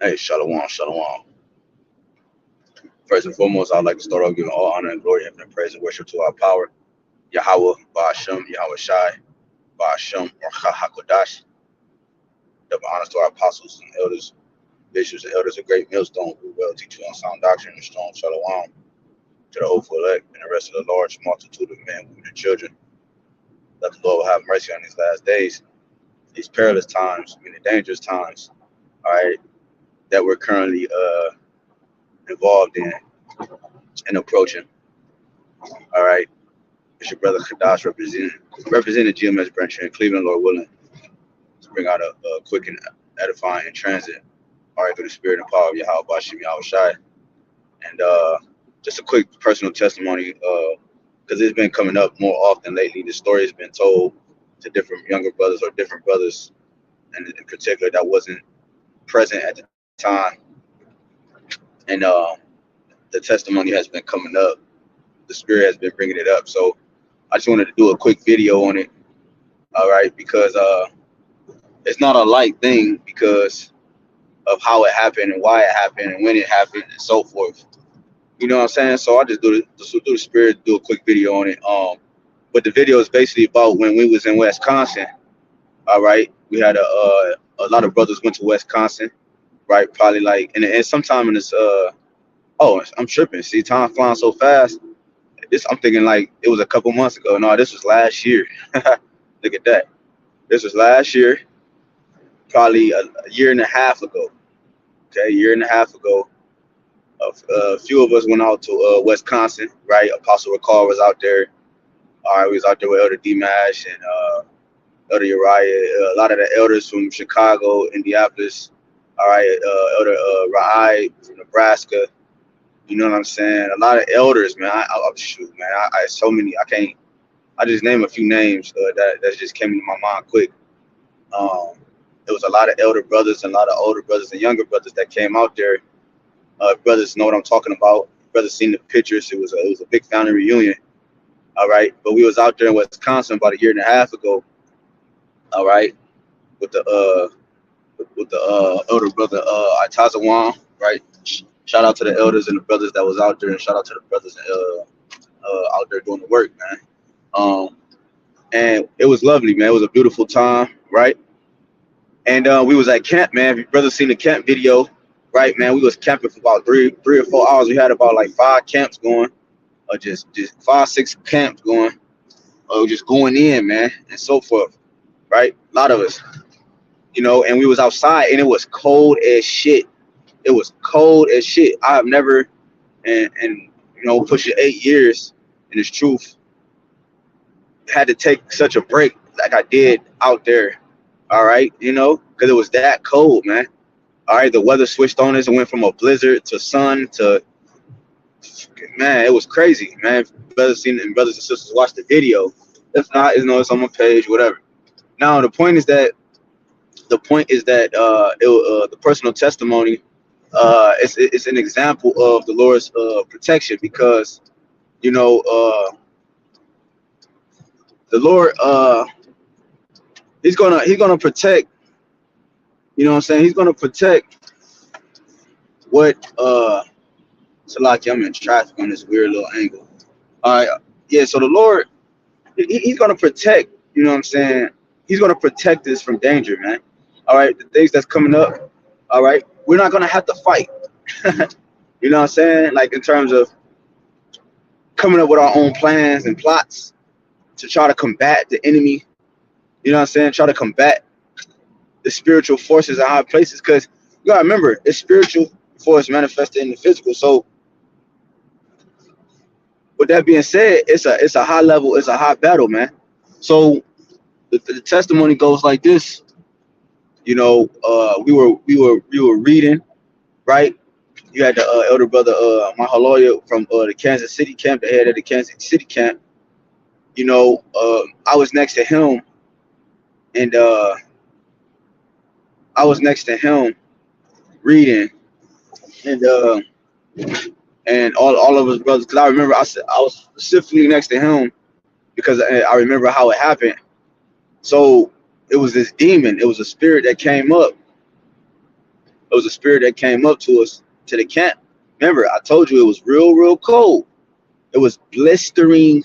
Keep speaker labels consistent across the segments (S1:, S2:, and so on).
S1: Hey, shalom, shalom. First and foremost, I'd like to start off giving all honor and glory, infinite praise and worship to our power, Yahawah, BAHASHAM, YAHAWASHI, BAHASHAM, or HAQADASH. Double honors to our apostles and elders, bishops and elders of great millstone who well teach you on sound doctrine and strong shalom to the hopeful elect and the rest of the large multitude of men, women, and children. Let the Lord have mercy on these last days, these perilous times, many dangerous times, all right, that we're currently involved in and approaching. All right. It's your brother HAQADASH representing GMS branch here in Cleveland, Lord willing, to bring out a quick and edifying in transit. All right, through the spirit and power of Yahawah, BAHASHAM, YAHAWASHI. And just a quick personal testimony, because it's been coming up more often lately. The story has been told to different younger brothers or different brothers, and in particular that wasn't present at the time. And the testimony has been coming up. The spirit has been bringing it up. So I just wanted to do a quick video on it. All right, because it's not a light thing because of how it happened and why it happened and when it happened and so forth. You know what I'm saying? So I just do the spirit, do a quick video on it. But the video is basically about when we was in Wisconsin. All right, we had a lot of brothers went to Wisconsin, right? Probably like and sometime in this oh, I'm tripping. See, time flying so fast. I'm thinking like it was a couple months ago. No, this was last year. Look at that. This was last year, probably a year and a half ago. Okay, a year and a half ago. A few of us went out to Wisconsin, right? Apostle Ricard was out there. All right, we was out there with Elder D-Mash and Elder Uriah, a lot of the elders from Chicago, Indianapolis. All right, Elder Rai from Nebraska. You know what I'm saying? A lot of elders, man. Shoot, man. I so many. I just name a few names that just came into my mind quick. There was a lot of elder brothers and a lot of older brothers and younger brothers that came out there. Brothers know what I'm talking about. Brothers seen the pictures. It was a big family reunion. All right, but we was out there in Wisconsin about a year and a half ago. All right, with the elder brother Itazawan, right? Shout out to the elders and the brothers that was out there, and shout out to the brothers out there doing the work, man. And it was lovely, man. It was a beautiful time, right? And we was at camp, man. If your brother seen the camp video, right, man? We was camping for about three or 4 hours. We had about like 5 camps going, or just 5, 6 camps going, or just going in, man, and so forth, right? A lot of us, you know. And we was outside, and it was cold as shit. It was cold as shit. I have never, and you know, pushing 8 years in this truth, had to take such a break like I did out there. All right, you know, because it was that cold, man. All right, the weather switched on us and went from a blizzard to sun to, man, it was crazy, man. Brothers and sisters watch the video. If not, you know, it's on my page, whatever. Now the point is that the personal testimony. It's an example of the Lord's protection, because you know the Lord he's gonna protect, you know what I'm saying, he's gonna protect what so like I'm in traffic on this weird little angle. All right, yeah, so the Lord he's gonna protect, you know what I'm saying, he's gonna protect us from danger, man. All right, the things that's coming up, all right, we're not gonna have to fight. You know what I'm saying? Like in terms of coming up with our own plans and plots to try to combat the enemy. You know what I'm saying? Try to combat the spiritual forces in high places. Because you gotta remember, it's spiritual force manifested in the physical. So with that being said, it's a high level, it's a high battle, man. So the testimony goes like this. You know, we were reading, right? You had the elder brother, my lawyer from the Kansas City camp, the head of the Kansas City camp. You know, I was next to him, and I was next to him reading, and all of his brothers. Because I remember I was specifically next to him because I remember how it happened. So it was this demon. It was a spirit that came up, It was a spirit that came up to us to the camp. Remember, I told you it was real cold. It was blistering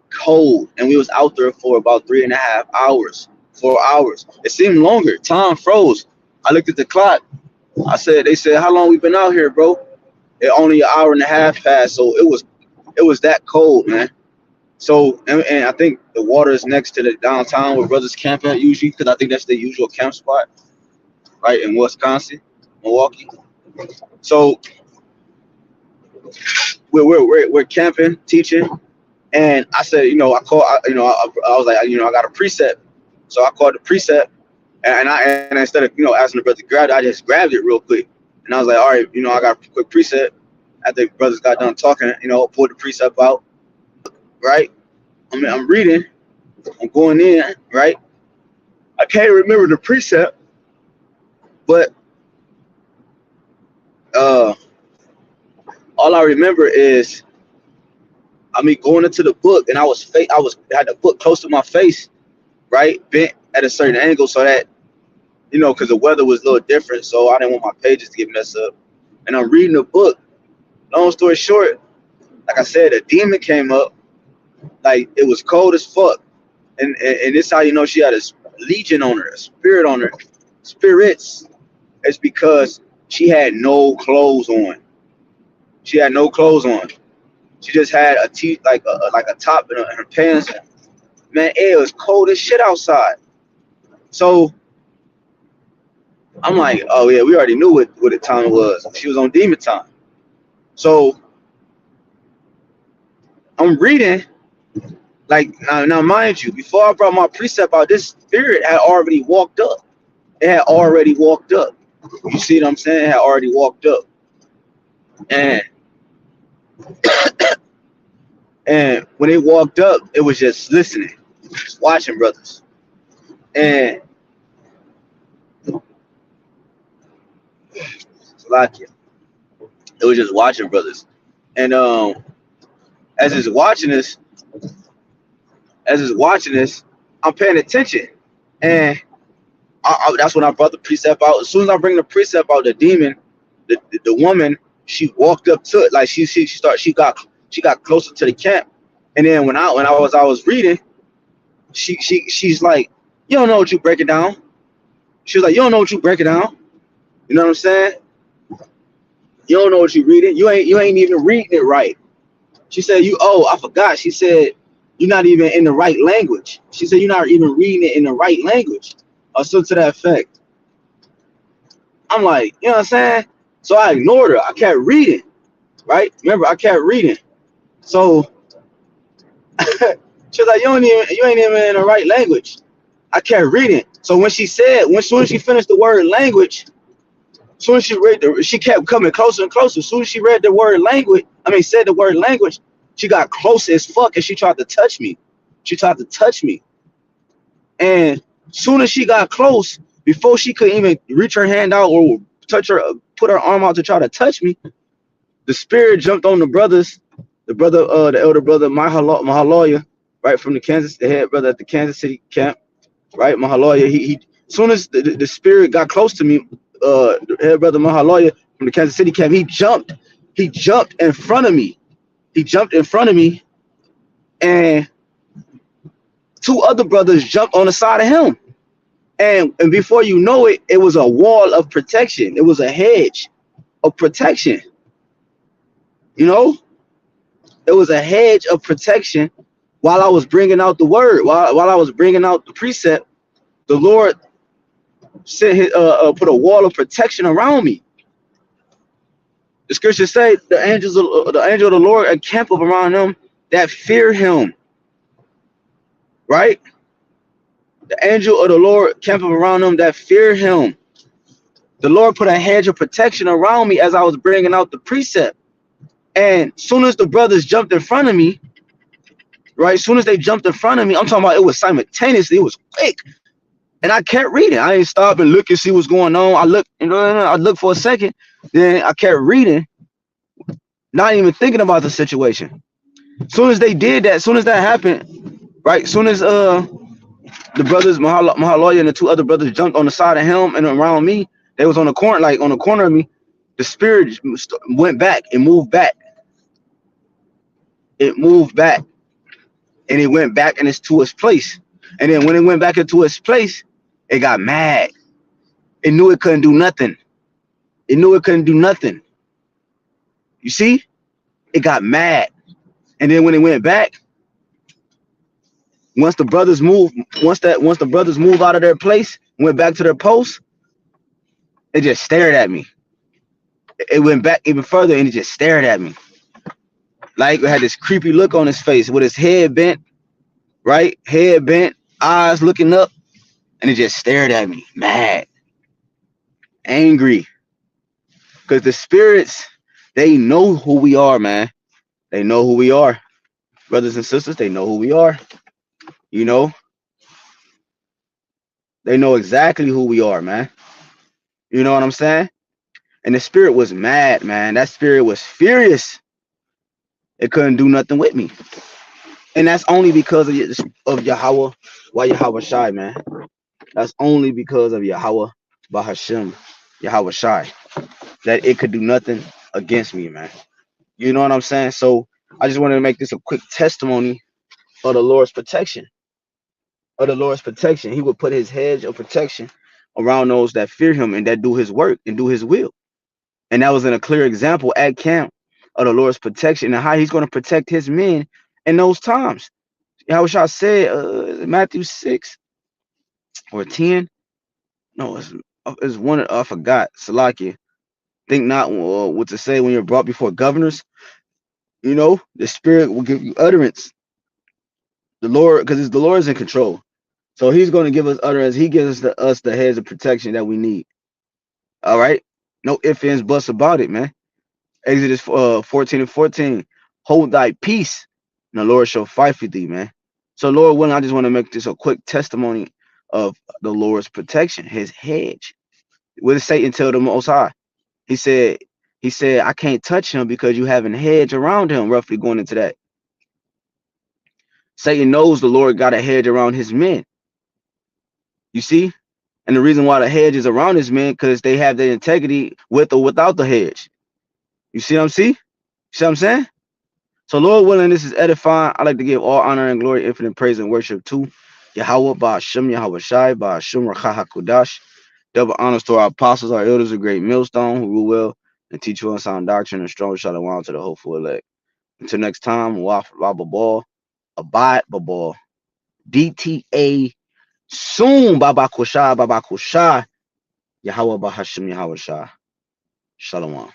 S1: cold, and we was out there for about 3.5 hours, 4 hours. It seemed longer. Time froze. I looked at the clock. They said, how long we been out here, bro? It only an hour and a half passed, so it was that cold, man. So, and I think the water is next to the downtown where brothers camp at usually, because I think that's the usual camp spot, right, in Wisconsin, Milwaukee. So we're camping, teaching, and I said, I was like, I got a precept, so I called the precept, and instead of asking the brother to grab it, I just grabbed it real quick, and I was like, all right, I got a quick precept. After the brothers got done talking, pulled the precept out, right? I'm reading, I'm going in, right? I can't remember the precept, but all I remember is going into the book, and I had the book close to my face, right, bent at a certain angle, so that because the weather was a little different, so I didn't want my pages to get messed up. And I'm reading the book. Long story short, like I said, a demon came up. Like, it was cold as fuck, and this how she had a legion on her, a spirit on her, spirits. It's because she had no clothes on. She had no clothes on. She just had a top in her pants. Man, it was cold as shit outside. So I'm like, oh yeah, we already knew what the time was. She was on demon time. So I'm reading. Like, now, mind you, before I brought my precept out, this spirit had already walked up. It had already walked up. You see what I'm saying? It had already walked up. And and when it walked up, it was just listening, just watching brothers. And it was just watching brothers. And as it's watching this, I'm paying attention, and that's when I brought the precept out. As soon as I bring the precept out, the demon, the woman, she walked up to it, like she got closer to the camp, and then when I was reading, she's like, you don't know what you breaking down. She was like, you don't know what you breaking down. You know what I'm saying? You don't know what you reading. You ain't even reading it right. She said, I forgot. She said, you're not even in the right language. She said, you're not even reading it in the right language. Or something to that effect. I'm like, you know what I'm saying? So I ignored her. I kept reading, right? Remember, I kept reading. So she was like, you ain't even in the right language. I kept reading. So when she said, soon as she finished the word language, soon as she read she kept coming closer and closer. As soon as she read the word language, said the word language, she got close as fuck, and she tried to touch me. And soon as she got close, before she could even reach her hand out or put her arm out to try to touch me, the spirit jumped on the brothers. The elder brother, Mahaloya, right, from the head brother at the Kansas City camp, right, Mahaloya. He soon as the spirit got close to me, the head brother Mahaloya from the Kansas City camp, he jumped in front of me. And two other brothers jumped on the side of him. And before you know it, it was a wall of protection. It was a hedge of protection. It was a hedge of protection while I was bringing out the word, while I was bringing out the precept. The Lord sent put a wall of protection around me. The scriptures say the angel of the Lord encamp around them that fear him. Right? The angel of the Lord camping around them that fear him. The Lord put a hedge of protection around me as I was bringing out the precept. And soon as the brothers jumped in front of me, right? Soon as they jumped in front of me, I'm talking about it was simultaneously. It was quick. And I kept reading. I didn't stop and look and see what's going on. I looked for a second. Then I kept reading, not even thinking about the situation. Soon as they did that, soon as that happened, right? Soon as the brothers Mahaloya and the two other brothers jumped on the side of him and around me, They was on the corner, like on the corner of me. The spirit went back and moved back. It moved back, and it went back and it's to its place. And then when it went back into its place, it got mad. It knew it couldn't do nothing. It knew it couldn't do nothing. You see? It got mad. And then when it went back, once the brothers moved, once the brothers moved out of their place, went back to their post, it just stared at me. It went back even further and it just stared at me. Like it had this creepy look on his face with his head bent, right? Head bent, eyes looking up, and it just stared at me, mad, angry. Because the spirits, they know who we are, man. They know who we are. Brothers and sisters, they know who we are. You know? They know exactly who we are, man. You know what I'm saying? And the spirit was mad, man. That spirit was furious. It couldn't do nothing with me. And that's only because of Yahawah, YAHAWASHI, man. That's only because of Yahawah, BAHASHAM, YAHAWASHI, that it could do nothing against me, man. You know what I'm saying? So I just wanted to make this a quick testimony of the Lord's protection. Of the Lord's protection. He would put his hedge of protection around those that fear him and that do his work and do his will. And that was in a clear example at camp of the Lord's protection and how he's going to protect his men in those times. Yahushua said, Matthew 6 or 10. No, it's one, I forgot. Salakia. Think not what to say when you're brought before governors. You know, the spirit will give you utterance. The Lord, because the Lord is in control. So he's going to give us utterance. He gives us the heads of protection that we need. All right? No ifs, ands, buts about it, man. Exodus 14 and 14. Hold thy peace, and the Lord shall fight for thee, man. So Lord willing, I just want to make this a quick testimony of the Lord's protection, his hedge. What did Satan tell the Most High? He said, I can't touch him because you have a hedge around him, roughly going into that. Satan knows the Lord got a hedge around his men. You see? And the reason why the hedge is around his men, because they have their integrity with or without the hedge. You see what I'm saying? See what I'm saying? So Lord willing, this is edifying. I like to give all honor and glory, infinite praise and worship to Yahawah, BAHASHAM, YAHAWASHI, BAHASHAM, HAQADASH. Double honors to our apostles, our elders, a great millstone who rule well and teach you on sound doctrine and strong shalom to the hopeful elect. Until next time, Waf Babal, Abide Babal, DTA soon, Baba Kusha, Yahawah, BAHASHAM, YAHAWASHI. Shalom.